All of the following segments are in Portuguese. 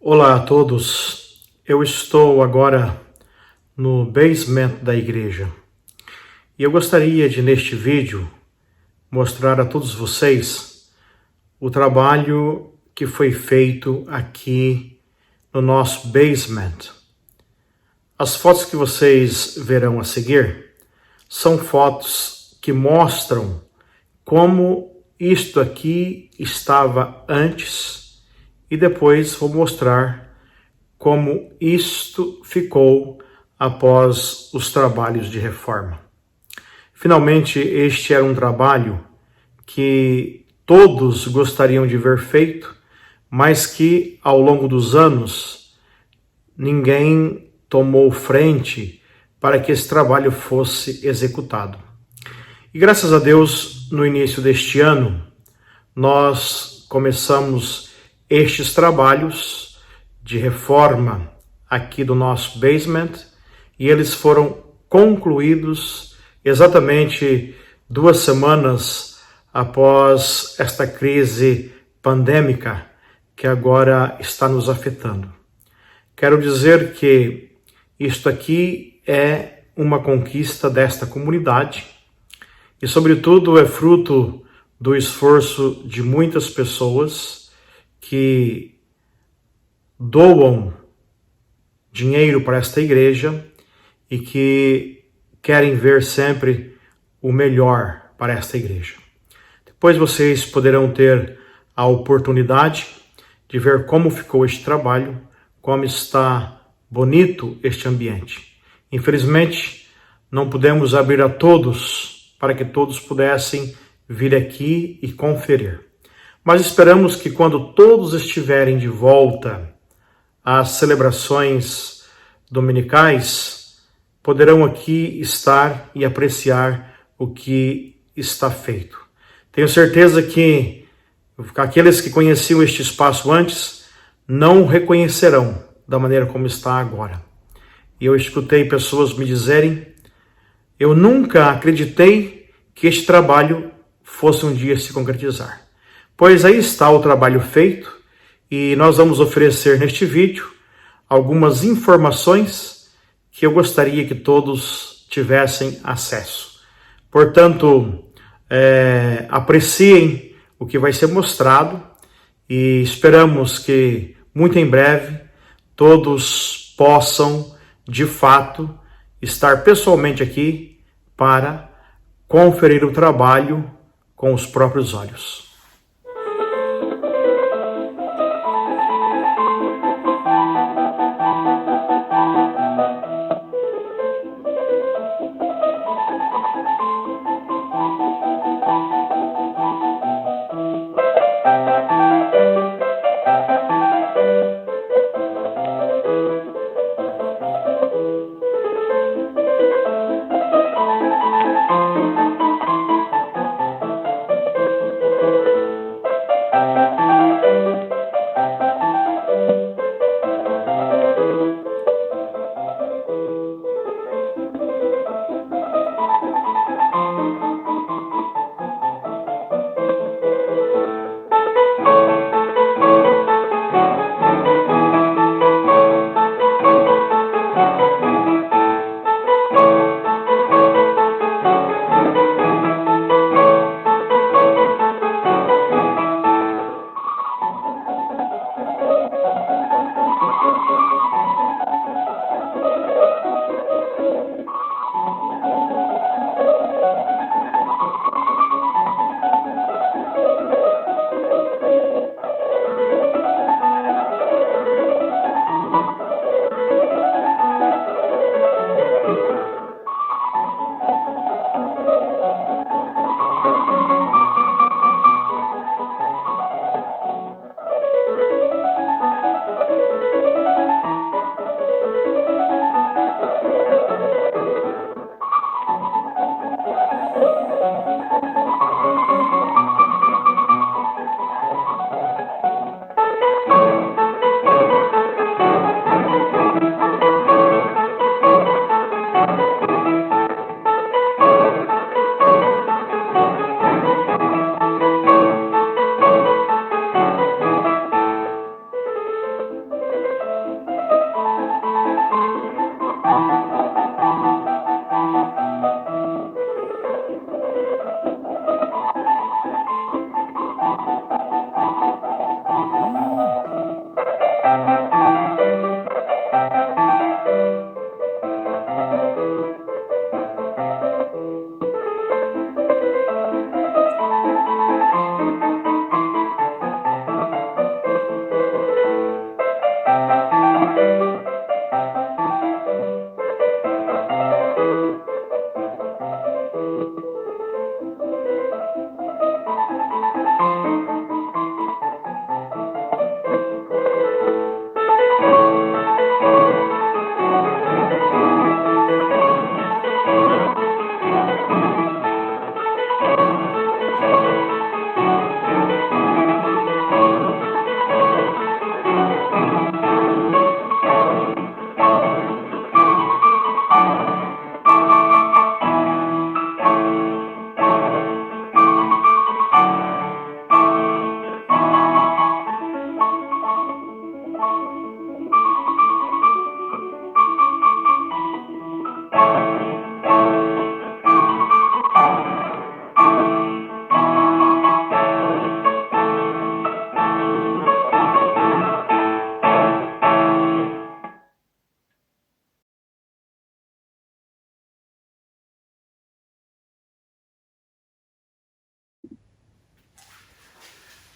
Olá a todos, eu estou agora no basement da igreja e eu gostaria de, neste vídeo, mostrar a todos vocês o trabalho que foi feito aqui no nosso basement. As fotos que vocês verão a seguir são fotos que mostram como isto aqui estava antes e depois vou mostrar como isto ficou após os trabalhos de reforma. Finalmente, este era um trabalho que todos gostariam de ver feito, mas que ao longo dos anos ninguém tomou frente para que esse trabalho fosse executado. E graças a Deus, no início deste ano, nós começamos estes trabalhos de reforma aqui do nosso basement e eles foram concluídos exatamente 2 semanas após esta crise pandêmica que agora está nos afetando. Quero dizer que isto aqui é uma conquista desta comunidade e, sobretudo, é fruto do esforço de muitas pessoas que doam dinheiro para esta igreja e que querem ver sempre o melhor para esta igreja. Depois vocês poderão ter a oportunidade de ver como ficou este trabalho, como está bonito este ambiente. Infelizmente, não pudemos abrir a todos para que todos pudessem vir aqui e conferir. Mas esperamos que quando todos estiverem de volta às celebrações dominicais, poderão aqui estar e apreciar o que está feito. Tenho certeza que aqueles que conheciam este espaço antes não reconhecerão da maneira como está agora. E eu escutei pessoas me dizerem: eu nunca acreditei que este trabalho fosse um dia se concretizar. Pois aí está o trabalho feito e nós vamos oferecer neste vídeo algumas informações que eu gostaria que todos tivessem acesso. Portanto, apreciem o que vai ser mostrado e esperamos que muito em breve todos possam, de fato, estar pessoalmente aqui para conferir o trabalho com os próprios olhos.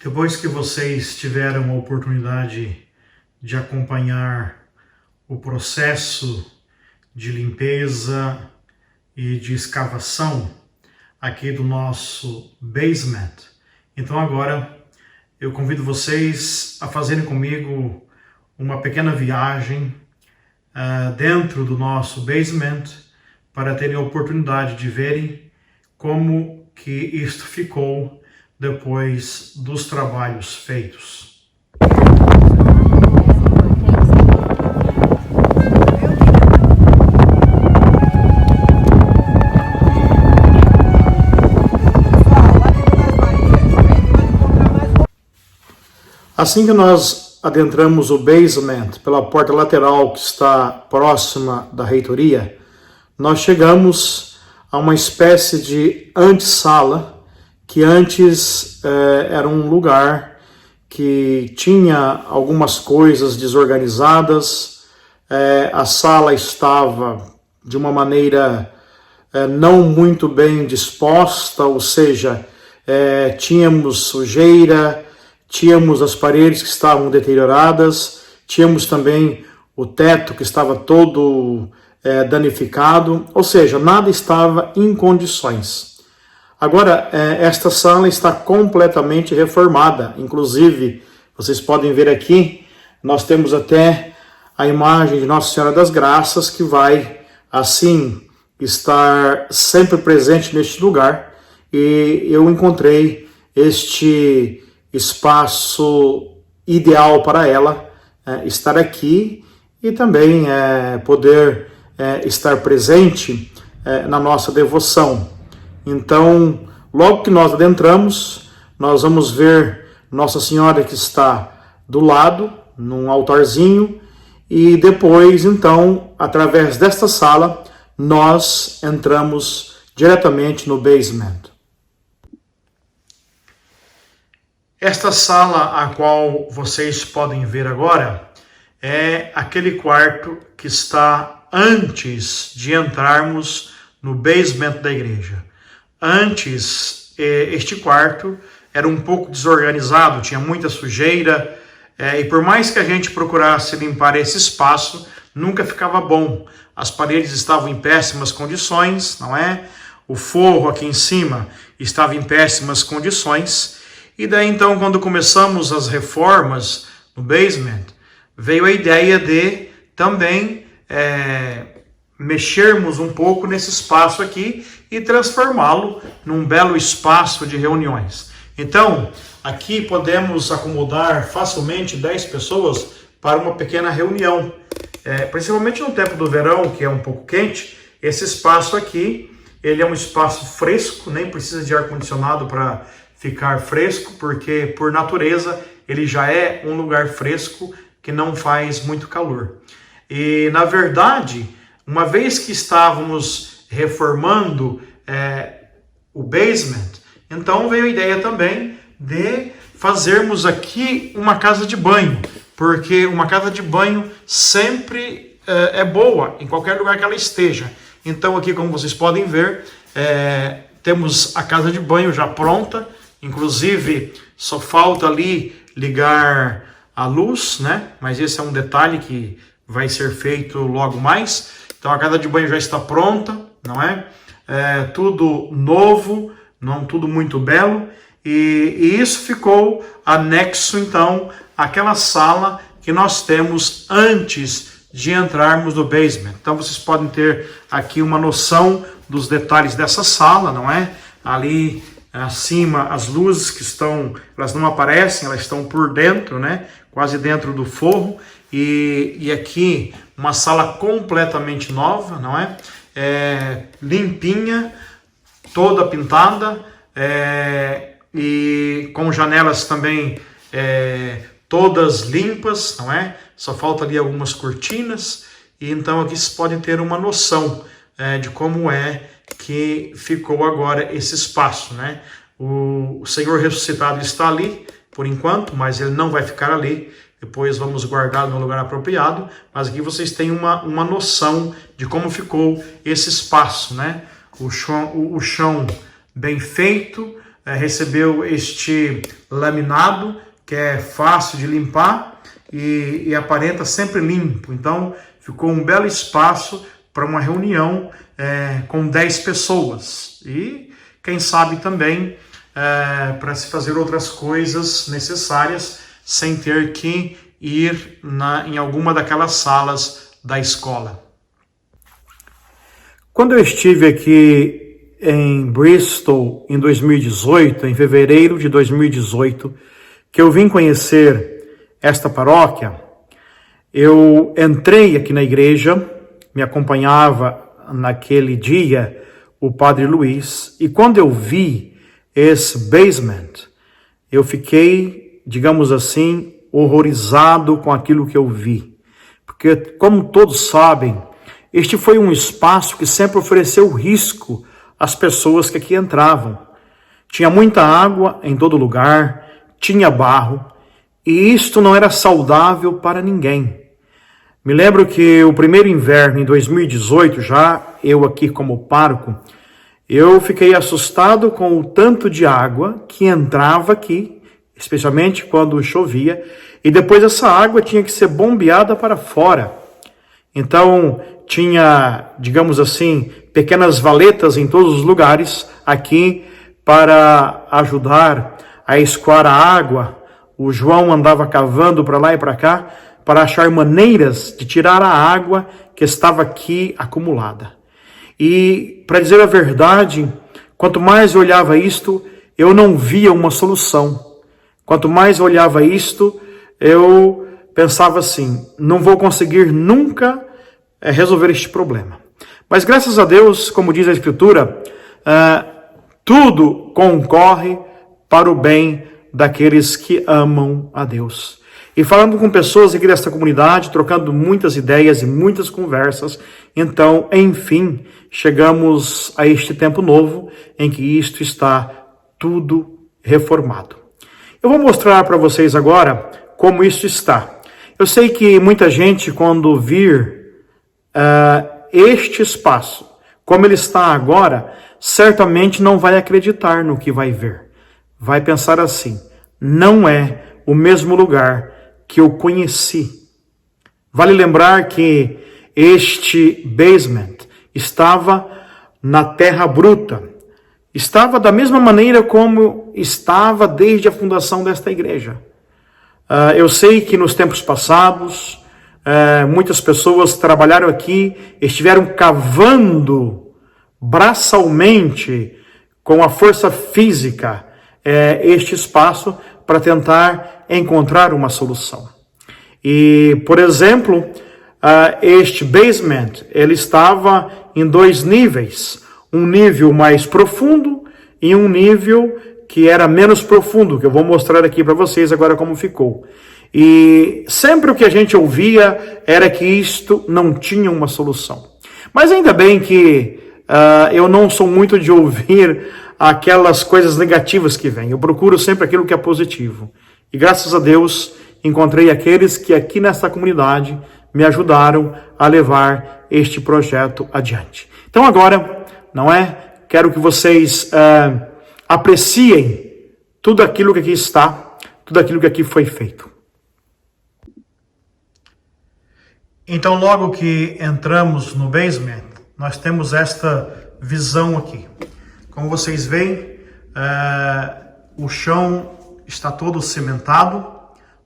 Depois que vocês tiveram a oportunidade de acompanhar o processo de limpeza e de escavação aqui do nosso basement, então agora eu convido vocês a fazerem comigo uma pequena viagem dentro do nosso basement para terem a oportunidade de verem como que isto ficou depois dos trabalhos feitos. Assim que nós adentramos o basement pela porta lateral que está próxima da reitoria, nós chegamos a uma espécie de antessala que antes era um lugar que tinha algumas coisas desorganizadas, a sala estava de uma maneira não muito bem disposta, ou seja, tínhamos sujeira, tínhamos as paredes que estavam deterioradas, tínhamos também o teto que estava todo danificado, ou seja, nada estava em condições. Agora, esta sala está completamente reformada, inclusive, vocês podem ver aqui, nós temos até a imagem de Nossa Senhora das Graças, que vai, assim, estar sempre presente neste lugar, e eu encontrei este espaço ideal para ela estar aqui e também poder estar presente na nossa devoção. Então, logo que nós adentramos, nós vamos ver Nossa Senhora que está do lado, num altarzinho, e depois, então, através desta sala, nós entramos diretamente no basement. Esta sala a qual vocês podem ver agora é aquele quarto que está antes de entrarmos no basement da igreja. Antes, este quarto era um pouco desorganizado, tinha muita sujeira, e por mais que a gente procurasse limpar esse espaço, nunca ficava bom. As paredes estavam em péssimas condições, não é? O forro aqui em cima estava em péssimas condições. E daí então, quando começamos as reformas no basement, veio a ideia de também mexermos um pouco nesse espaço aqui e transformá-lo num belo espaço de reuniões. Então, aqui podemos acomodar facilmente 10 pessoas para uma pequena reunião. Principalmente no tempo do verão, que é um pouco quente, esse espaço aqui, ele é um espaço fresco, nem precisa de ar-condicionado para ficar fresco, porque por natureza ele já é um lugar fresco que não faz muito calor. E na verdade, uma vez que estávamos reformando o basement, então veio a ideia também de fazermos aqui uma casa de banho, porque uma casa de banho sempre é boa em qualquer lugar que ela esteja. Então aqui, como vocês podem ver, temos a casa de banho já pronta, inclusive só falta ali ligar a luz, né? Mas esse é um detalhe que vai ser feito logo mais. Então a casa de banho já está pronta, não é? Tudo novo, não tudo muito belo, e isso ficou anexo então àquela sala que nós temos antes de entrarmos no basement. Então vocês podem ter aqui uma noção dos detalhes dessa sala, não é? Ali acima as luzes que estão, elas não aparecem, elas estão por dentro, né? Quase dentro do forro, e aqui uma sala completamente nova, não é? Limpinha, toda pintada, e com janelas também todas limpas, não é? Só falta ali algumas cortinas, e então aqui vocês podem ter uma noção de como é que ficou agora esse espaço, né? O Senhor ressuscitado está ali, por enquanto, mas ele não vai ficar ali. Depois vamos guardá-lo no lugar apropriado, mas aqui vocês têm uma noção de como ficou esse espaço, né? O chão bem feito, recebeu este laminado, que é fácil de limpar e aparenta sempre limpo. Então, ficou um belo espaço para uma reunião com 10 pessoas. E, quem sabe também, para se fazer outras coisas necessárias, sem ter que ir em alguma daquelas salas da escola. Quando eu estive aqui em Bristol em 2018, em fevereiro de 2018, que eu vim conhecer esta paróquia, eu entrei aqui na igreja, me acompanhava naquele dia o Padre Luiz, e quando eu vi esse basement, eu fiquei, digamos assim, horrorizado com aquilo que eu vi. Porque, como todos sabem, este foi um espaço que sempre ofereceu risco às pessoas que aqui entravam. Tinha muita água em todo lugar, tinha barro, e isto não era saudável para ninguém. Me lembro que o primeiro inverno, em 2018, já eu aqui como pároco, eu fiquei assustado com o tanto de água que entrava aqui, especialmente quando chovia, e depois essa água tinha que ser bombeada para fora. Então, tinha, digamos assim, pequenas valetas em todos os lugares aqui para ajudar a escoar a água. O João andava cavando para lá e para cá para achar maneiras de tirar a água que estava aqui acumulada. E, para dizer a verdade, quanto mais eu olhava isto, eu não via uma solução. Quanto mais eu olhava isto, eu pensava assim, não vou conseguir nunca resolver este problema. Mas graças a Deus, como diz a Escritura, tudo concorre para o bem daqueles que amam a Deus. E falando com pessoas aqui desta comunidade, trocando muitas ideias e muitas conversas, então, enfim, chegamos a este tempo novo em que isto está tudo reformado. Eu vou mostrar para vocês agora como isso está. Eu sei que muita gente, quando vir este espaço, como ele está agora, certamente não vai acreditar no que vai ver. Vai pensar assim, não é o mesmo lugar que eu conheci. Vale lembrar que este basement estava na terra bruta. Estava da mesma maneira como estava desde a fundação desta igreja. Eu sei que nos tempos passados, muitas pessoas trabalharam aqui, estiveram cavando braçalmente, com a força física, este espaço para tentar encontrar uma solução. E, por exemplo, este basement, ele estava em 2 níveis, um nível mais profundo e um nível que era menos profundo, que eu vou mostrar aqui para vocês agora como ficou. E sempre o que a gente ouvia era que isto não tinha uma solução. Mas ainda bem que eu não sou muito de ouvir aquelas coisas negativas que vêm. Eu procuro sempre aquilo que é positivo. E graças a Deus, encontrei aqueles que aqui nessa comunidade me ajudaram a levar este projeto adiante. Então agora, quero que vocês apreciem tudo aquilo que aqui está, tudo aquilo que aqui foi feito. Então, logo que entramos no basement, nós temos esta visão aqui. Como vocês veem, o chão está todo cimentado,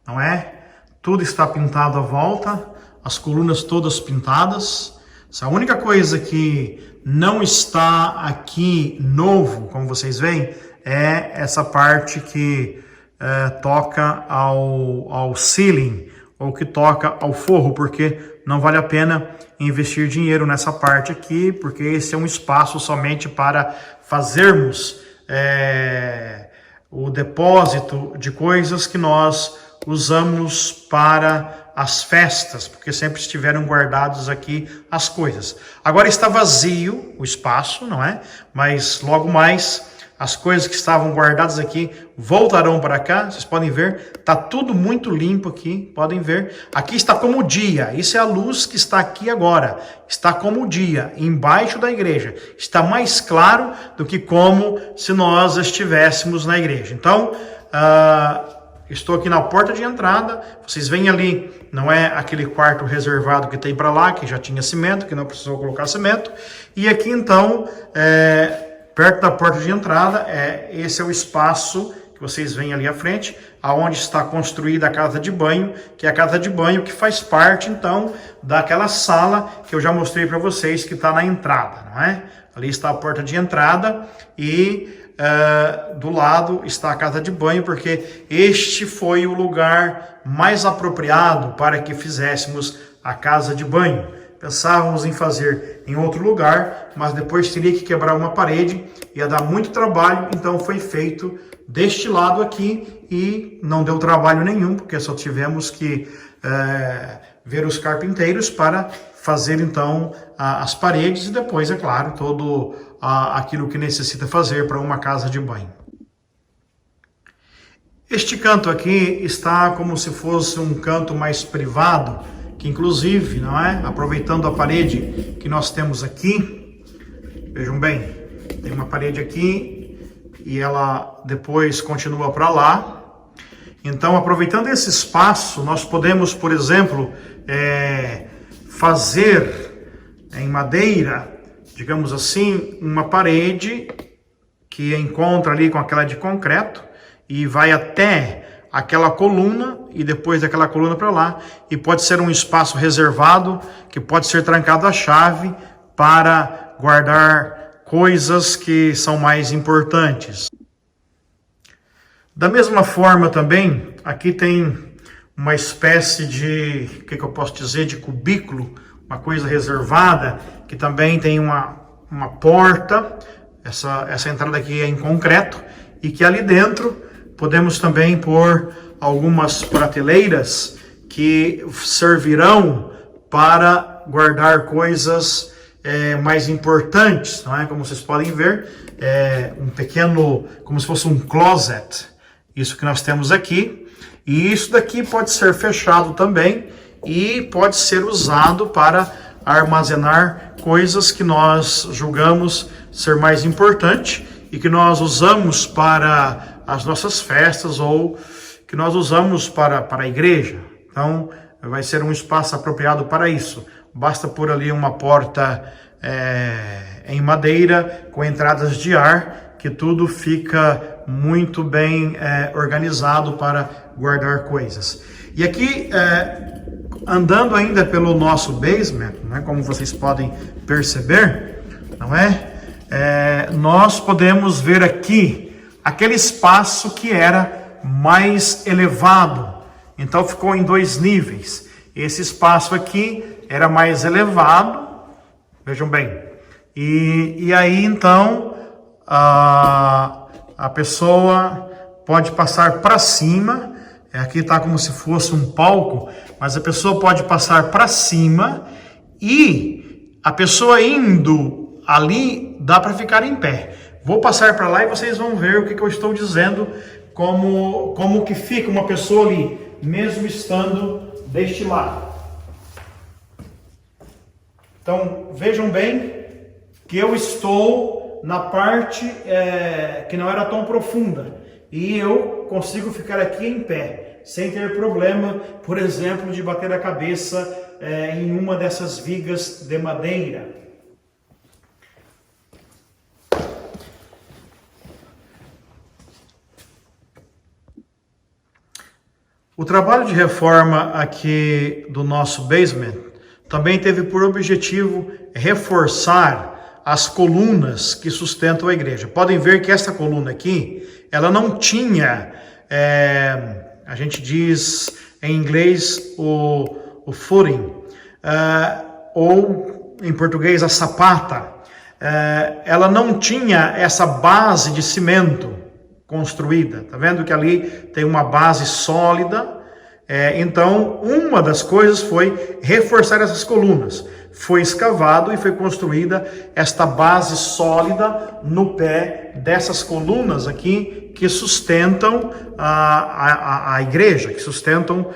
não é? Tudo está pintado à volta, as colunas todas pintadas. A única coisa que não está aqui novo, como vocês veem, é essa parte que toca ao ceiling, ou que toca ao forro, porque não vale a pena investir dinheiro nessa parte aqui, porque esse é um espaço somente para fazermos o depósito de coisas que nós usamos para as festas, porque sempre estiveram guardados aqui as coisas. Agora está vazio o espaço, não é? Mas logo mais as coisas que estavam guardadas aqui voltarão para cá. Vocês podem ver, está tudo muito limpo aqui, podem ver. Aqui está como dia, isso é a luz que está aqui agora. Está como dia, embaixo da igreja. Está mais claro do que como se nós estivéssemos na igreja. Então, estou aqui na porta de entrada, vocês veem ali, não é aquele quarto reservado que tem para lá, que já tinha cimento, que não precisou colocar cimento. E aqui então, perto da porta de entrada, esse é o espaço que vocês veem ali à frente, aonde está construída a casa de banho, que é a casa de banho que faz parte então daquela sala que eu já mostrei para vocês, que está na entrada, não é? Ali está a porta de entrada e do lado está a casa de banho, porque este foi o lugar mais apropriado para que fizéssemos a casa de banho. Pensávamos em fazer em outro lugar, mas depois teria que quebrar uma parede, ia dar muito trabalho, então foi feito deste lado aqui e não deu trabalho nenhum, porque só tivemos que ver os carpinteiros para fazer então as paredes e depois, é claro, todo aquilo que necessita fazer para uma casa de banho. Este canto aqui está como se fosse um canto mais privado, que inclusive, não é? Aproveitando a parede que nós temos aqui, vejam bem, tem uma parede aqui e ela depois continua para lá. Então, aproveitando esse espaço, nós podemos, por exemplo, fazer em madeira, digamos assim, uma parede que encontra ali com aquela de concreto e vai até aquela coluna e depois daquela coluna para lá, e pode ser um espaço reservado que pode ser trancado à chave para guardar coisas que são mais importantes. Da mesma forma também, aqui tem uma espécie de, o que eu posso dizer, de cubículo, uma coisa reservada, que também tem uma porta, essa entrada aqui é em concreto, e que ali dentro podemos também pôr algumas prateleiras que servirão para guardar coisas mais importantes, não é? Como vocês podem ver, um pequeno, como se fosse um closet, isso que nós temos aqui, e isso daqui pode ser fechado também e pode ser usado para armazenar coisas que nós julgamos ser mais importante e que nós usamos para as nossas festas ou que nós usamos para a igreja. Então, vai ser um espaço apropriado para isso. Basta pôr ali uma porta em madeira com entradas de ar, que tudo fica muito bem organizado para guardar coisas. E aqui, andando ainda pelo nosso basement, né, como vocês podem perceber, não é? Nós podemos ver aqui aquele espaço que era mais elevado, então ficou em 2 níveis. Esse espaço aqui era mais elevado, vejam bem, e aí então a pessoa pode passar para cima. Aqui está como se fosse um palco, mas a pessoa pode passar para cima e a pessoa indo ali dá para ficar em pé. Vou passar para lá e vocês vão ver o que eu estou dizendo, como que fica uma pessoa ali, mesmo estando deste lado. Então, vejam bem que eu estou na parte que não era tão profunda e eu consigo ficar aqui em pé, sem ter problema, por exemplo, de bater a cabeça em uma dessas vigas de madeira. O trabalho de reforma aqui do nosso basement também teve por objetivo reforçar as colunas que sustentam a igreja. Podem ver que essa coluna aqui, ela não tinha, a gente diz em inglês o footing, ou em português a sapata. Ela não tinha essa base de cimento construída. Tá vendo que ali tem uma base sólida? Então, uma das coisas foi reforçar essas colunas, foi escavado e foi construída esta base sólida no pé dessas colunas aqui que sustentam a igreja, que sustentam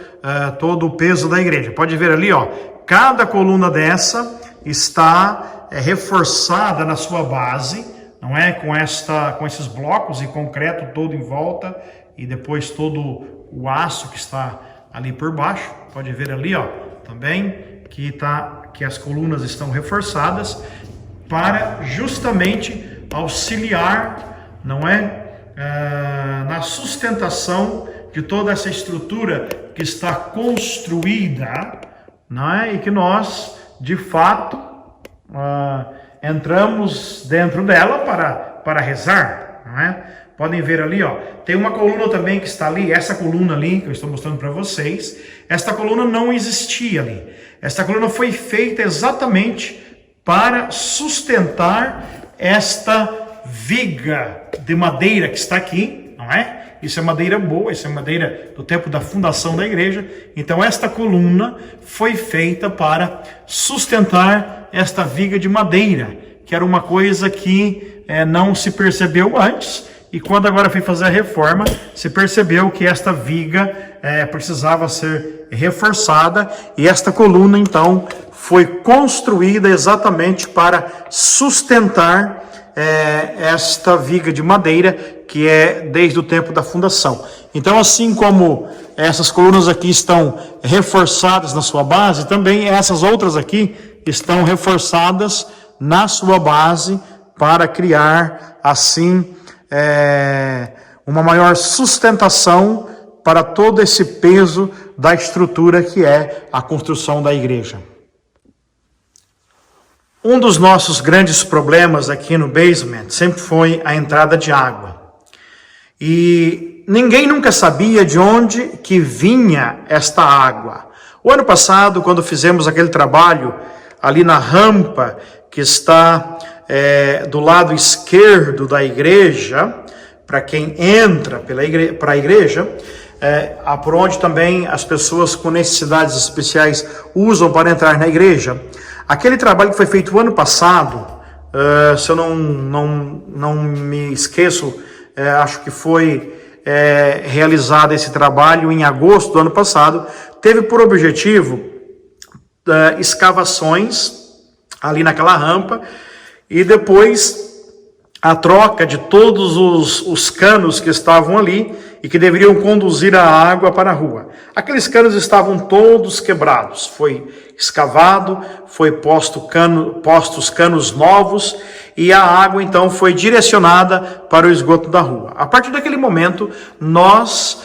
todo o peso da igreja. Pode ver ali, ó, cada coluna dessa está reforçada na sua base, não é? Com esses blocos de concreto todo em volta e depois todo o aço que está ali por baixo. Pode ver ali, ó, também que as colunas estão reforçadas para justamente auxiliar, não é, na sustentação de toda essa estrutura que está construída, não é, e que nós de fato entramos dentro dela para rezar, não é? Podem ver ali, ó, tem uma coluna também que está ali, essa coluna ali que eu estou mostrando para vocês. Esta coluna não existia ali. Esta coluna foi feita exatamente para sustentar esta viga de madeira que está aqui, não é? Isso é madeira boa, isso é madeira do tempo da fundação da igreja. Então esta coluna foi feita para sustentar esta viga de madeira, que era uma coisa que não se percebeu antes. E quando agora foi fazer a reforma, se percebeu que esta viga precisava ser reforçada. E esta coluna, então, foi construída exatamente para sustentar esta viga de madeira, que é desde o tempo da fundação. Então, assim como essas colunas aqui estão reforçadas na sua base, também essas outras aqui estão reforçadas na sua base para criar, assim, uma maior sustentação para todo esse peso da estrutura que é a construção da igreja. Um dos nossos grandes problemas aqui no basement sempre foi a entrada de água. E ninguém nunca sabia de onde que vinha esta água. O ano passado, quando fizemos aquele trabalho ali na rampa que está do lado esquerdo da igreja, para quem entra para a igreja, por onde também as pessoas com necessidades especiais usam para entrar na igreja. Aquele trabalho que foi feito o ano passado, se eu não me esqueço, acho que foi realizado esse trabalho em agosto do ano passado, teve por objetivo escavações ali naquela rampa, e depois a troca de todos os canos que estavam ali e que deveriam conduzir a água para a rua. Aqueles canos estavam todos quebrados. Foi escavado, foi postos canos novos e a água então foi direcionada para o esgoto da rua. A partir daquele momento, nós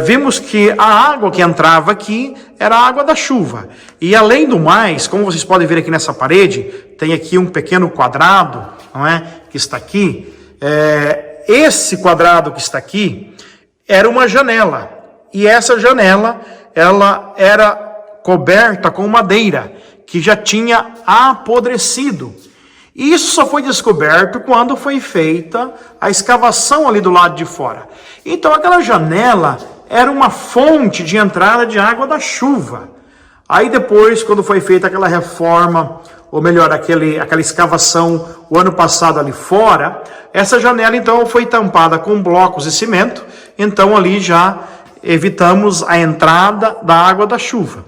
vimos que a água que entrava aqui era a água da chuva. E além do mais, como vocês podem ver aqui nessa parede, tem aqui um pequeno quadrado, não é, que está aqui. Esse quadrado que está aqui era uma janela. E essa janela, ela era coberta com madeira, que já tinha apodrecido. E isso só foi descoberto quando foi feita a escavação ali do lado de fora. Então aquela janela era uma fonte de entrada de água da chuva. Aí depois, quando foi feita aquela reforma, ou melhor, aquela escavação o ano passado ali fora, essa janela então foi tampada com blocos de cimento, então ali já evitamos a entrada da água da chuva.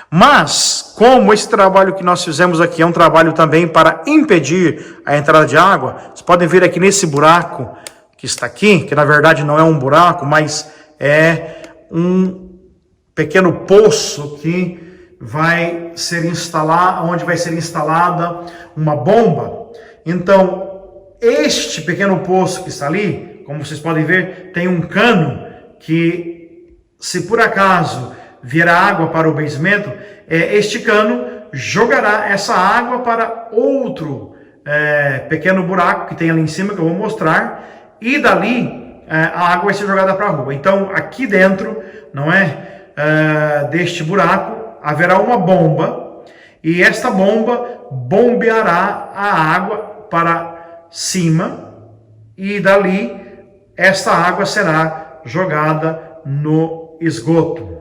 Mas, como esse trabalho que nós fizemos aqui é um trabalho também para impedir a entrada de água, vocês podem ver aqui nesse buraco que está aqui, que na verdade não é um buraco, mas é um pequeno poço que vai ser onde vai ser instalada uma bomba. Então, este pequeno poço que está ali, como vocês podem ver, tem um cano que, se por acaso vier água para o basement, este cano jogará essa água para outro pequeno buraco que tem ali em cima, que eu vou mostrar, e dali a água vai ser jogada para a rua. Então, aqui dentro, não é, deste buraco, haverá uma bomba, e esta bomba bombeará a água para cima, e dali esta água será jogada no esgoto.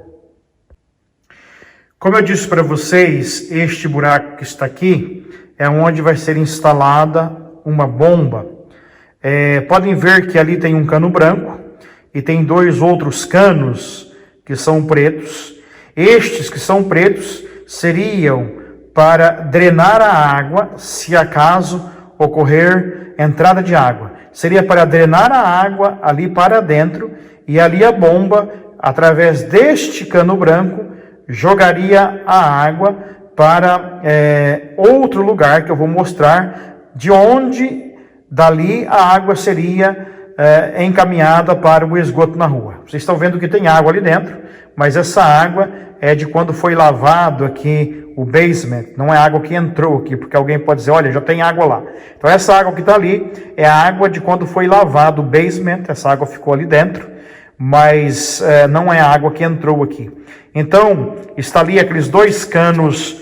Como eu disse para vocês, este buraco que está aqui é onde vai ser instalada uma bomba. Podem ver que ali tem um cano branco e tem dois outros canos que são pretos. Estes que são pretos seriam para drenar a água se acaso ocorrer entrada de água. Seria para drenar a água ali para dentro e ali a bomba, através deste cano branco, jogaria a água para outro lugar que eu vou mostrar, de onde dali a água seria encaminhada para o esgoto na rua. Vocês estão vendo que tem água ali dentro, mas essa água é de quando foi lavado aqui o basement, não é água que entrou aqui, porque alguém pode dizer, olha, já tem água lá. Então essa água que está ali é a água de quando foi lavado o basement, essa água ficou ali dentro, mas não é a água que entrou aqui. Então, está ali aqueles dois canos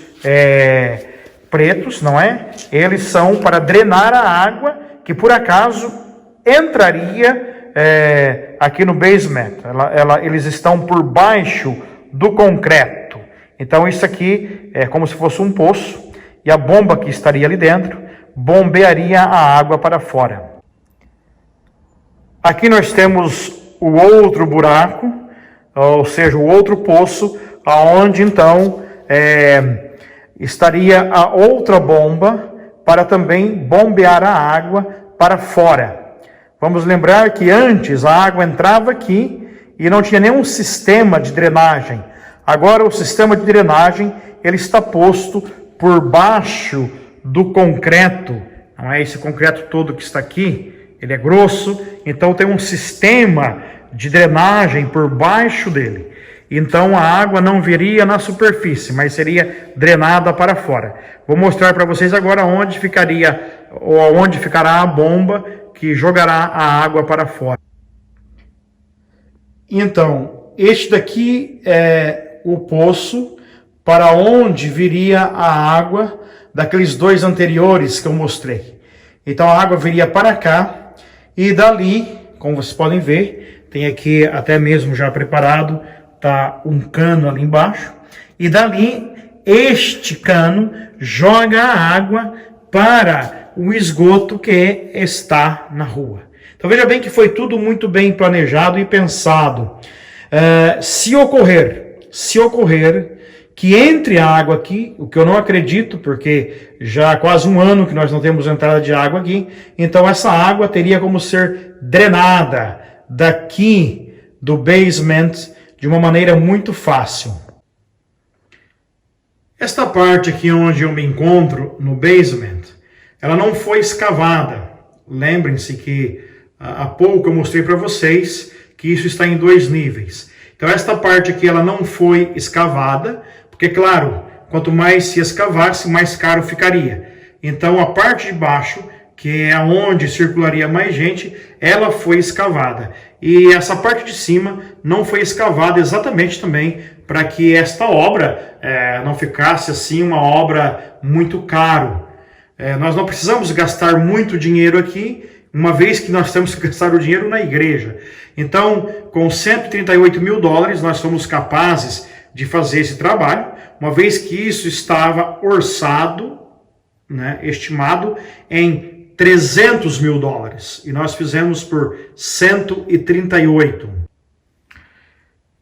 pretos, não é? Eles são para drenar a água que por acaso entraria aqui no basement. Eles estão por baixo do concreto. Então isso aqui é como se fosse um poço e a bomba que estaria ali dentro bombearia a água para fora. Aqui nós temos o outro buraco, ou seja, o outro poço, aonde então estaria a outra bomba para também bombear a água para fora. Vamos lembrar que antes a água entrava aqui e não tinha nenhum sistema de drenagem. Agora o sistema de drenagem ele está posto por baixo do concreto. Não é esse concreto todo que está aqui, ele é grosso, então tem um sistema de drenagem por baixo dele. Então a água não viria na superfície, mas seria drenada para fora. Vou mostrar para vocês agora onde ficaria, ou onde ficará a bomba que jogará a água para fora. Então, este daqui é o poço para onde viria a água daqueles dois anteriores que eu mostrei. Então a água viria para cá e dali, como vocês podem ver, tem aqui até mesmo já preparado, tá um cano ali embaixo, e dali este cano joga a água para o esgoto que está na rua. Então veja bem que foi tudo muito bem planejado e pensado. Se ocorrer que entre a água aqui, o que eu não acredito, porque já há quase um ano que nós não temos entrada de água aqui, então essa água teria como ser drenada daqui do basement de uma maneira muito fácil. Esta parte aqui onde eu me encontro, no basement, ela não foi escavada. Lembrem-se que há pouco eu mostrei para vocês que isso está em 2 níveis. Então esta parte aqui ela não foi escavada, porque claro, quanto mais se escavasse, mais caro ficaria. Então a parte de baixo, que é onde circularia mais gente, ela foi escavada. E essa parte de cima não foi escavada exatamente também para que esta obra não ficasse assim uma obra muito caro. Nós não precisamos gastar muito dinheiro aqui, uma vez que nós temos que gastar o dinheiro na igreja. Então, com 138 mil dólares, nós fomos capazes de fazer esse trabalho, uma vez que isso estava orçado, né, estimado em 300 mil dólares. E nós fizemos por 138.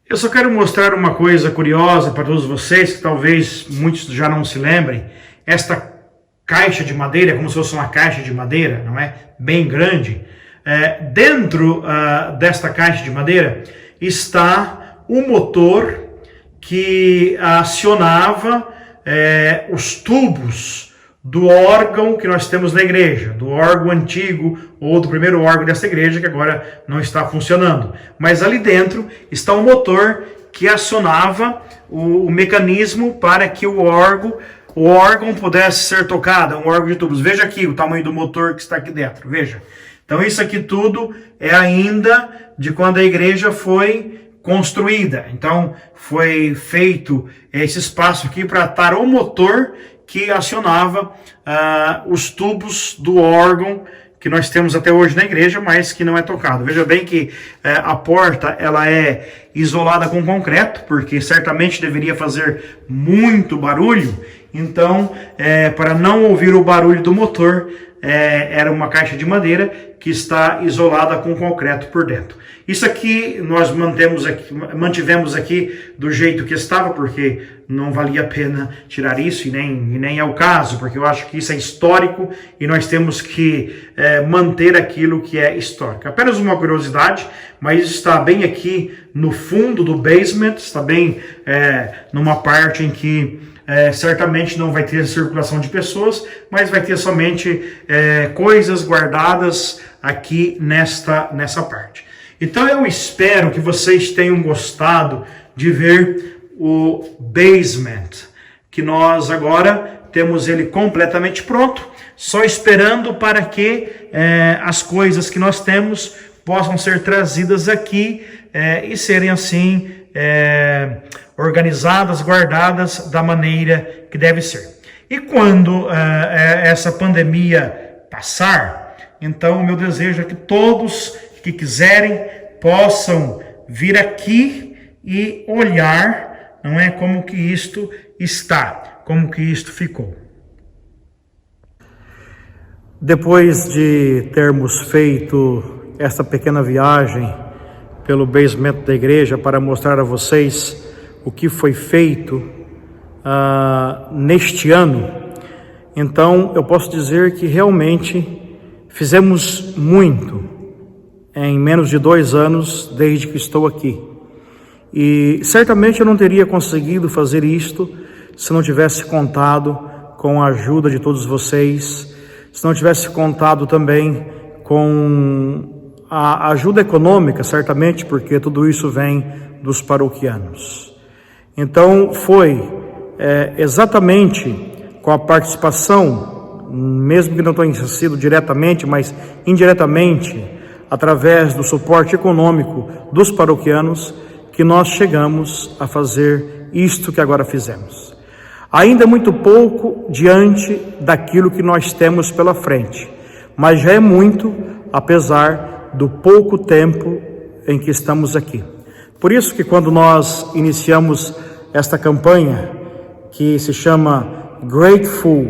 Eu só quero mostrar uma coisa curiosa para todos vocês, que talvez muitos já não se lembrem. Esta caixa de madeira, como se fosse uma caixa de madeira, não é? Bem grande. Dentro desta caixa de madeira está o motor que acionava os tubos do órgão que nós temos na igreja, do órgão antigo ou do primeiro órgão dessa igreja que agora não está funcionando. Mas ali dentro está o motor que acionava o mecanismo para que o órgão pudesse ser tocado, um órgão de tubos. Veja aqui o tamanho do motor que está aqui dentro, veja. Então isso aqui tudo é ainda de quando a igreja foi construída. Então foi feito esse espaço aqui para estar o motor que acionava os tubos do órgão que nós temos até hoje na igreja, mas que não é tocado. Veja bem que a porta ela é isolada com concreto, porque certamente deveria fazer muito barulho. Então, para não ouvir o barulho do motor, era uma caixa de madeira que está isolada com concreto por dentro. Isso aqui nós mantivemos aqui do jeito que estava, porque não valia a pena tirar isso, e nem é o caso, porque eu acho que isso é histórico e nós temos que manter aquilo que é histórico. Apenas uma curiosidade, mas está bem aqui no fundo do basement, está bem numa parte em que certamente não vai ter circulação de pessoas, mas vai ter somente coisas guardadas aqui nessa parte. Então eu espero que vocês tenham gostado de ver o basement, que nós agora temos ele completamente pronto, só esperando para que as coisas que nós temos possam ser trazidas aqui e serem assim organizadas, guardadas da maneira que deve ser. E quando essa pandemia passar, então o meu desejo é que todos que quiserem possam vir aqui e olhar, não é, como que isto está, como que isto ficou. Depois de termos feito esta pequena viagem pelo basement da igreja para mostrar a vocês o que foi feito neste ano, então eu posso dizer que realmente fizemos muito em menos de 2 anos desde que estou aqui. E certamente eu não teria conseguido fazer isto se não tivesse contado com a ajuda de todos vocês, se não tivesse contado também com a ajuda econômica, certamente, porque tudo isso vem dos paroquianos. Então foi exatamente com a participação, mesmo que não tenha sido diretamente, mas indiretamente, através do suporte econômico dos paroquianos, que nós chegamos a fazer isto que agora fizemos. Ainda muito pouco diante daquilo que nós temos pela frente, mas já é muito, apesar do pouco tempo em que estamos aqui. Por isso que quando nós iniciamos esta campanha, que se chama Grateful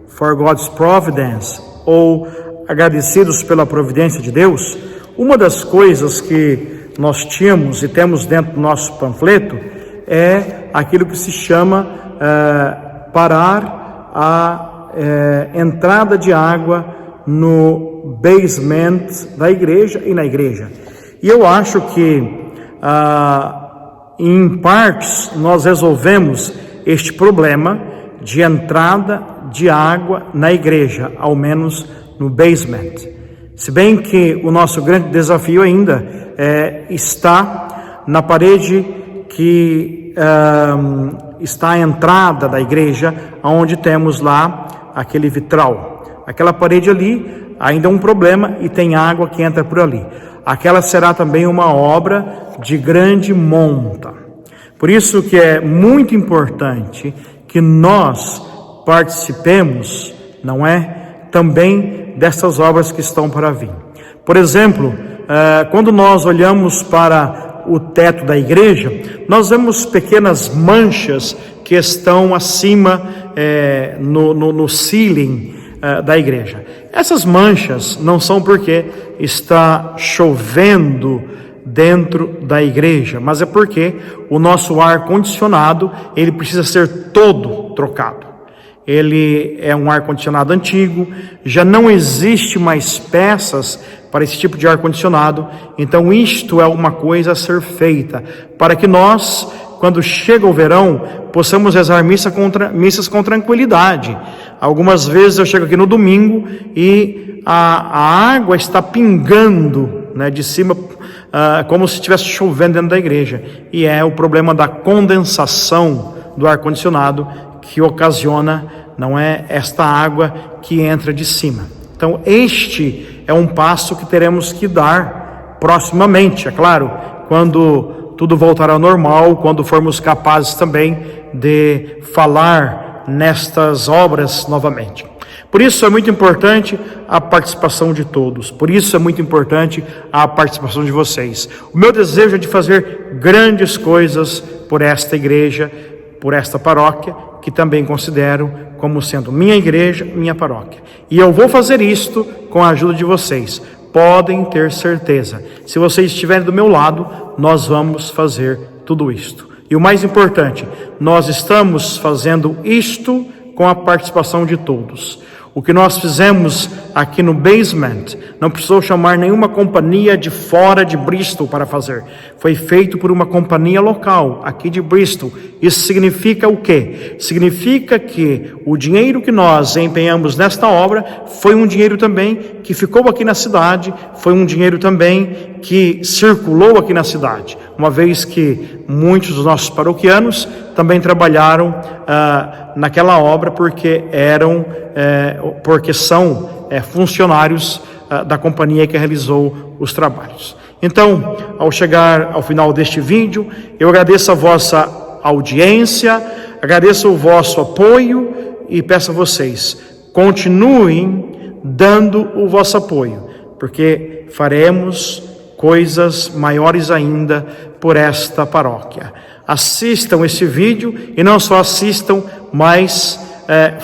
for God's Providence, ou agradecidos pela providência de Deus, uma das coisas que nós tínhamos e temos dentro do nosso panfleto é aquilo que se chama parar a entrada de água no basement da igreja e na igreja. E eu acho que em partes nós resolvemos este problema de entrada de água na igreja, ao menos no basement. Se bem que o nosso grande desafio ainda está na parede que está à entrada da igreja, onde temos lá aquele vitral. Aquela parede ali ainda é um problema e tem água que entra por ali. Aquela será também uma obra de grande monta. Por isso que é muito importante que nós participemos, não é, também dessas obras que estão para vir. Por exemplo, quando nós olhamos para o teto da igreja, nós vemos pequenas manchas que estão acima no ceiling da igreja. Essas manchas não são porque está chovendo dentro da igreja, mas é porque o nosso ar-condicionado, ele precisa ser todo trocado. Ele é um ar-condicionado antigo, já não existe mais peças para esse tipo de ar-condicionado, então isto é uma coisa a ser feita, para que nós, quando chega o verão, possamos rezar missas com tranquilidade. Algumas vezes eu chego aqui no domingo e a água está pingando, né, de cima, como se estivesse chovendo dentro da igreja, e é o problema da condensação do ar-condicionado que ocasiona, não é, esta água que entra de cima. Então este é um passo que teremos que dar proximamente, é claro, quando tudo voltar ao normal, quando formos capazes também de falar nestas obras novamente. Por isso é muito importante a participação de todos, por isso é muito importante a participação de vocês. O meu desejo é de fazer grandes coisas por esta igreja, por esta paróquia, que também considero como sendo minha igreja, minha paróquia. E eu vou fazer isto com a ajuda de vocês. Podem ter certeza. Se vocês estiverem do meu lado, nós vamos fazer tudo isto. E o mais importante, nós estamos fazendo isto com a participação de todos. O que nós fizemos aqui no basement, não precisou chamar nenhuma companhia de fora de Bristol para fazer. Foi feito por uma companhia local, aqui de Bristol. Isso significa o quê? Significa que o dinheiro que nós empenhamos nesta obra foi um dinheiro também que ficou aqui na cidade, foi um dinheiro também que circulou aqui na cidade. Uma vez que muitos dos nossos paroquianos também trabalharam naquela obra porque são funcionários da companhia que realizou os trabalhos. Então, ao chegar ao final deste vídeo, eu agradeço a vossa audiência, agradeço o vosso apoio e peço a vocês, continuem dando o vosso apoio, porque faremos coisas maiores ainda por esta paróquia. Assistam esse vídeo e não só assistam, mas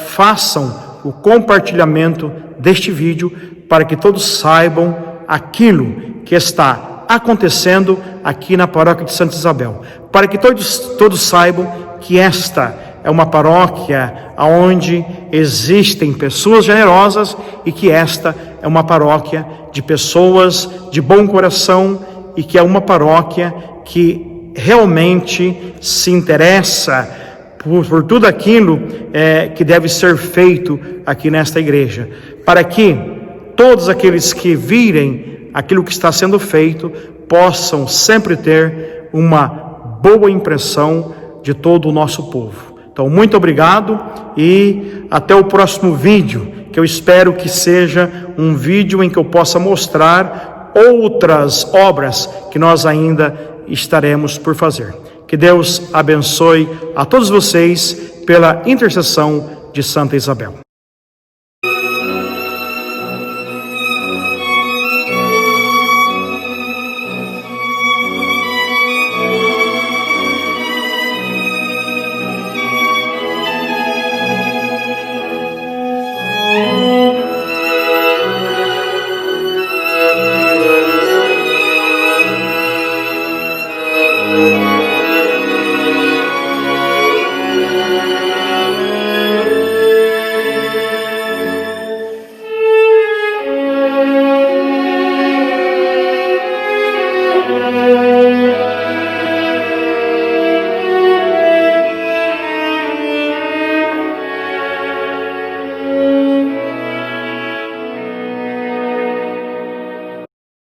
façam o compartilhamento deste vídeo para que todos saibam aquilo que está acontecendo aqui na paróquia de Santa Isabel, para que todos saibam que esta é uma paróquia onde existem pessoas generosas e que esta é uma paróquia de pessoas de bom coração e que é uma paróquia que realmente se interessa por tudo aquilo que deve ser feito aqui nesta igreja, para que todos aqueles que virem aquilo que está sendo feito possam sempre ter uma boa impressão de todo o nosso povo. Então, muito obrigado e até o próximo vídeo, que eu espero que seja um vídeo em que eu possa mostrar outras obras que nós ainda estaremos por fazer. Que Deus abençoe a todos vocês pela intercessão de Santa Isabel.